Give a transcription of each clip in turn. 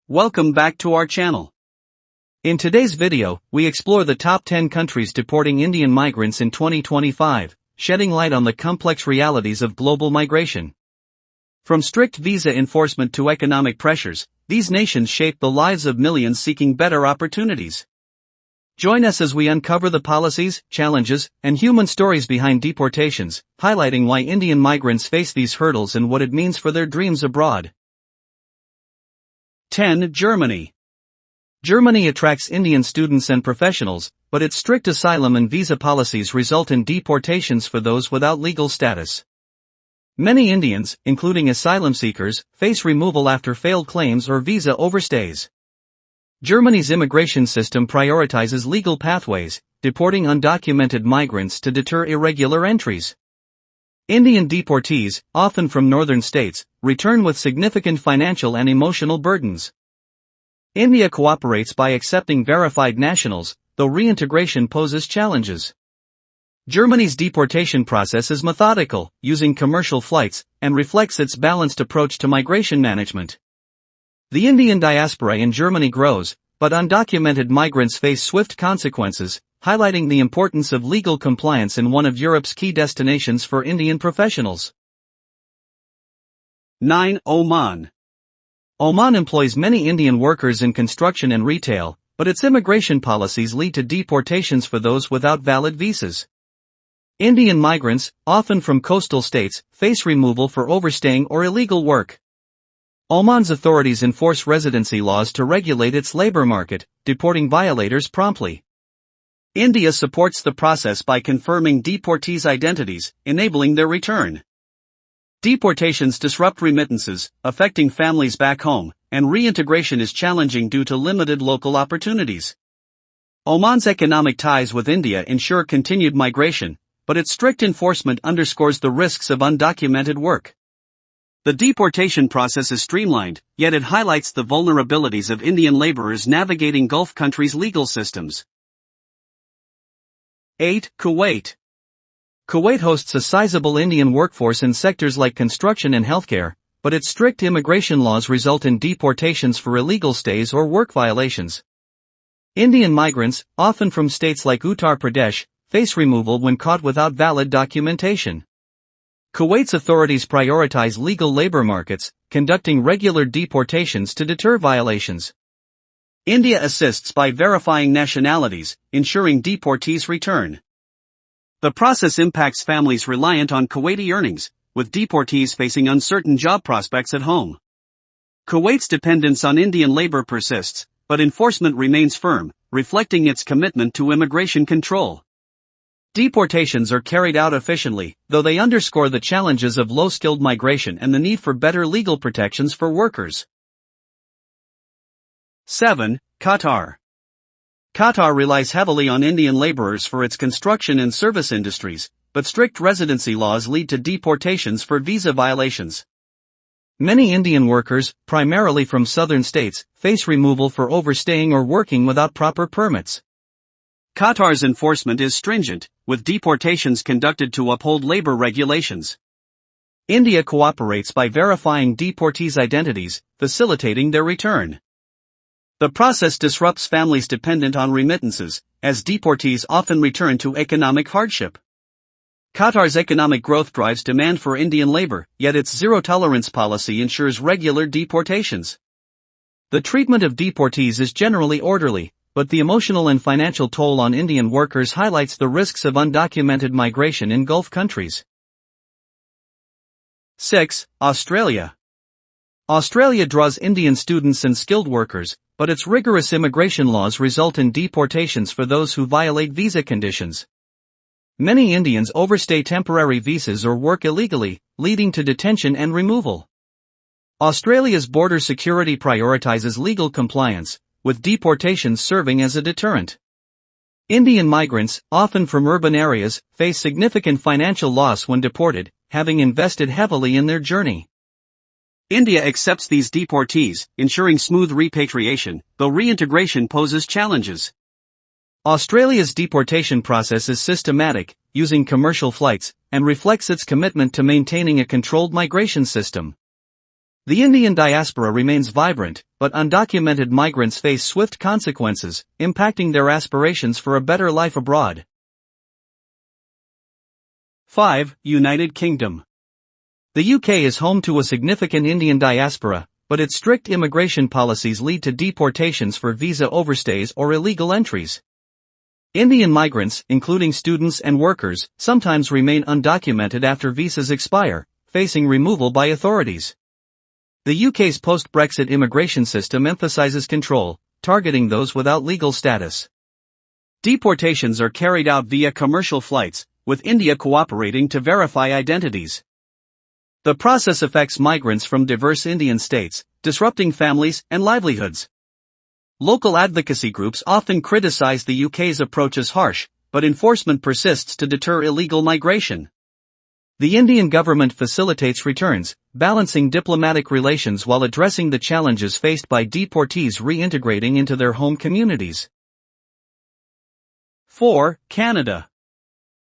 Welcome back to our channel. In today's video, we explore the top 10 countries deporting Indian migrants in 2025, shedding light on the complex realities of global migration. From strict visa enforcement to economic pressures, these nations shape the lives of millions seeking better opportunities. Join us as we uncover the policies, challenges, and human stories behind deportations, highlighting why Indian migrants face these hurdles and what it means for their dreams abroad. 10. Germany. Germany attracts Indian students and professionals, but its strict asylum and visa policies result in deportations for those without legal status. Many Indians, including asylum seekers, face removal after failed claims or visa overstays. Germany's immigration system prioritizes legal pathways, deporting undocumented migrants to deter irregular entries. Indian deportees, often from northern states, return with significant financial and emotional burdens. India cooperates by accepting verified nationals, though reintegration poses challenges. Germany's deportation process is methodical, using commercial flights, and reflects its balanced approach to migration management. The Indian diaspora in Germany grows, but undocumented migrants face swift consequences, highlighting the importance of legal compliance in one of Europe's key destinations for Indian professionals. 9. Oman. Oman employs many Indian workers in construction and retail, but its immigration policies lead to deportations for those without valid visas. Indian migrants, often from coastal states, face removal for overstaying or illegal work. Oman's authorities enforce residency laws to regulate its labor market, deporting violators promptly. India supports the process by confirming deportees' identities, enabling their return. Deportations disrupt remittances, affecting families back home, and reintegration is challenging due to limited local opportunities. Oman's economic ties with India ensure continued migration, but its strict enforcement underscores the risks of undocumented work. The deportation process is streamlined, yet it highlights the vulnerabilities of Indian laborers navigating Gulf countries' legal systems. 8. Kuwait. Kuwait hosts a sizable Indian workforce in sectors like construction and healthcare, but its strict immigration laws result in deportations for illegal stays or work violations. Indian migrants, often from states like Uttar Pradesh, face removal when caught without valid documentation. Kuwait's authorities prioritize legal labor markets, conducting regular deportations to deter violations. India assists by verifying nationalities, ensuring deportees return. The process impacts families reliant on Kuwaiti earnings, with deportees facing uncertain job prospects at home. Kuwait's dependence on Indian labor persists, but enforcement remains firm, reflecting its commitment to immigration control. Deportations are carried out efficiently, though they underscore the challenges of low-skilled migration and the need for better legal protections for workers. 7. Qatar. Qatar relies heavily on Indian laborers for its construction and service industries, but strict residency laws lead to deportations for visa violations. Many Indian workers, primarily from southern states, face removal for overstaying or working without proper permits. Qatar's enforcement is stringent, with deportations conducted to uphold labor regulations. India cooperates by verifying deportees' identities, facilitating their return. The process disrupts families dependent on remittances, as deportees often return to economic hardship. Qatar's economic growth drives demand for Indian labor, yet its zero-tolerance policy ensures regular deportations. The treatment of deportees is generally orderly, but the emotional and financial toll on Indian workers highlights the risks of undocumented migration in Gulf countries. 6. Australia. Australia draws Indian students and skilled workers, but its rigorous immigration laws result in deportations for those who violate visa conditions. Many Indians overstay temporary visas or work illegally, leading to detention and removal. Australia's border security prioritizes legal compliance, with deportations serving as a deterrent. Indian migrants, often from urban areas, face significant financial loss when deported, having invested heavily in their journey. India accepts these deportees, ensuring smooth repatriation, though reintegration poses challenges. Australia's deportation process is systematic, using commercial flights, and reflects its commitment to maintaining a controlled migration system. The Indian diaspora remains vibrant, but undocumented migrants face swift consequences, impacting their aspirations for a better life abroad. 5. United Kingdom. The UK is home to a significant Indian diaspora, but its strict immigration policies lead to deportations for visa overstays or illegal entries. Indian migrants, including students and workers, sometimes remain undocumented after visas expire, facing removal by authorities. The UK's post-Brexit immigration system emphasizes control, targeting those without legal status. Deportations are carried out via commercial flights, with India cooperating to verify identities. The process affects migrants from diverse Indian states, disrupting families and livelihoods. Local advocacy groups often criticize the UK's approach as harsh, but enforcement persists to deter illegal migration. The Indian government facilitates returns, balancing diplomatic relations while addressing the challenges faced by deportees reintegrating into their home communities. 4. Canada.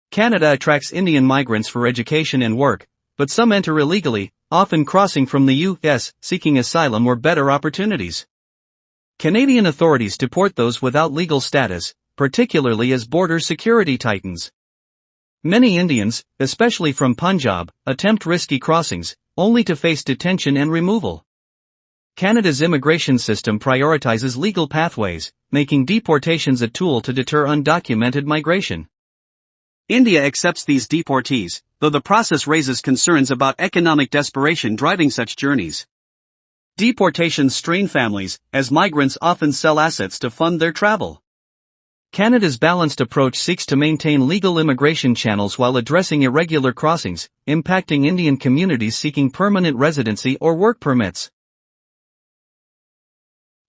Canada attracts Indian migrants for education and work, but some enter illegally, often crossing from the US, seeking asylum or better opportunities. Canadian authorities deport those without legal status, particularly as border security tightens. Many Indians, especially from Punjab, attempt risky crossings, only to face detention and removal. Canada's immigration system prioritizes legal pathways, making deportations a tool to deter undocumented migration. India accepts these deportees, though the process raises concerns about economic desperation driving such journeys. Deportations strain families, as migrants often sell assets to fund their travel. Canada's balanced approach seeks to maintain legal immigration channels while addressing irregular crossings, impacting Indian communities seeking permanent residency or work permits.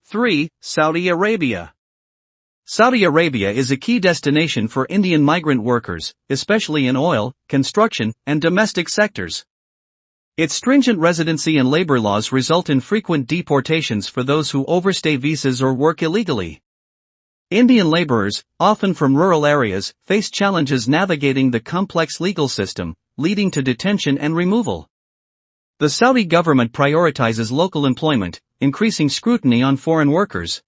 3. Saudi Arabia. Saudi Arabia is a key destination for Indian migrant workers, especially in oil, construction, and domestic sectors. Its stringent residency and labor laws result in frequent deportations for those who overstay visas or work illegally. Indian laborers, often from rural areas, face challenges navigating the complex legal system, leading to detention and removal. The Saudi government prioritizes local employment, increasing scrutiny on foreign workers.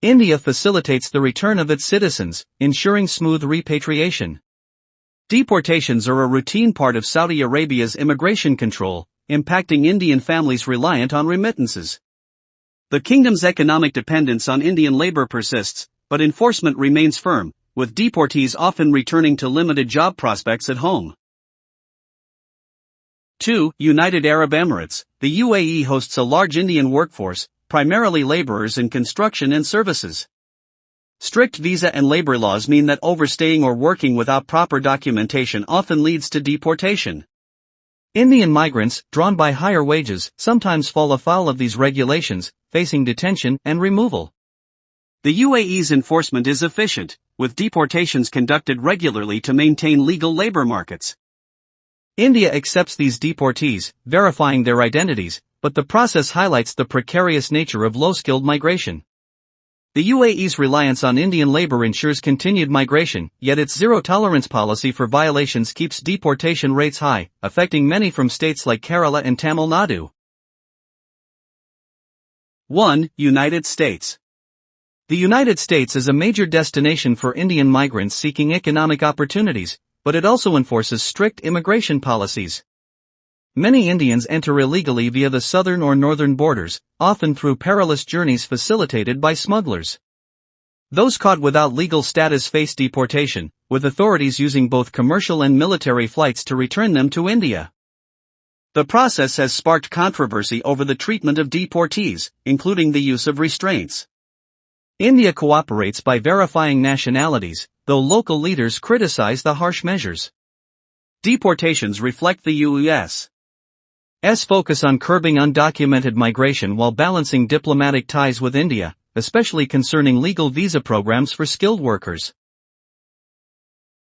India facilitates the return of its citizens, ensuring smooth repatriation. Deportations are a routine part of Saudi Arabia's immigration control, impacting Indian families reliant on remittances. The kingdom's economic dependence on Indian labor persists, but enforcement remains firm, with deportees often returning to limited job prospects at home. 2. United Arab Emirates. The UAE hosts a large Indian workforce, primarily laborers in construction and services. Strict visa and labor laws mean that overstaying or working without proper documentation often leads to deportation. Indian migrants, drawn by higher wages, sometimes fall afoul of these regulations, facing detention and removal. The UAE's enforcement is efficient, with deportations conducted regularly to maintain legal labor markets. India accepts these deportees, verifying their identities, but the process highlights the precarious nature of low-skilled migration. The UAE's reliance on Indian labor ensures continued migration, yet its zero-tolerance policy for violations keeps deportation rates high, affecting many from states like Kerala and Tamil Nadu. 1. United States. The United States is a major destination for Indian migrants seeking economic opportunities, but it also enforces strict immigration policies. Many Indians enter illegally via the southern or northern borders, often through perilous journeys facilitated by smugglers. Those caught without legal status face deportation, with authorities using both commercial and military flights to return them to India. The process has sparked controversy over the treatment of deportees, including the use of restraints. India cooperates by verifying nationalities, though local leaders criticize the harsh measures. Deportations reflect the U.S.'s focus on curbing undocumented migration while balancing diplomatic ties with India, especially concerning legal visa programs for skilled workers.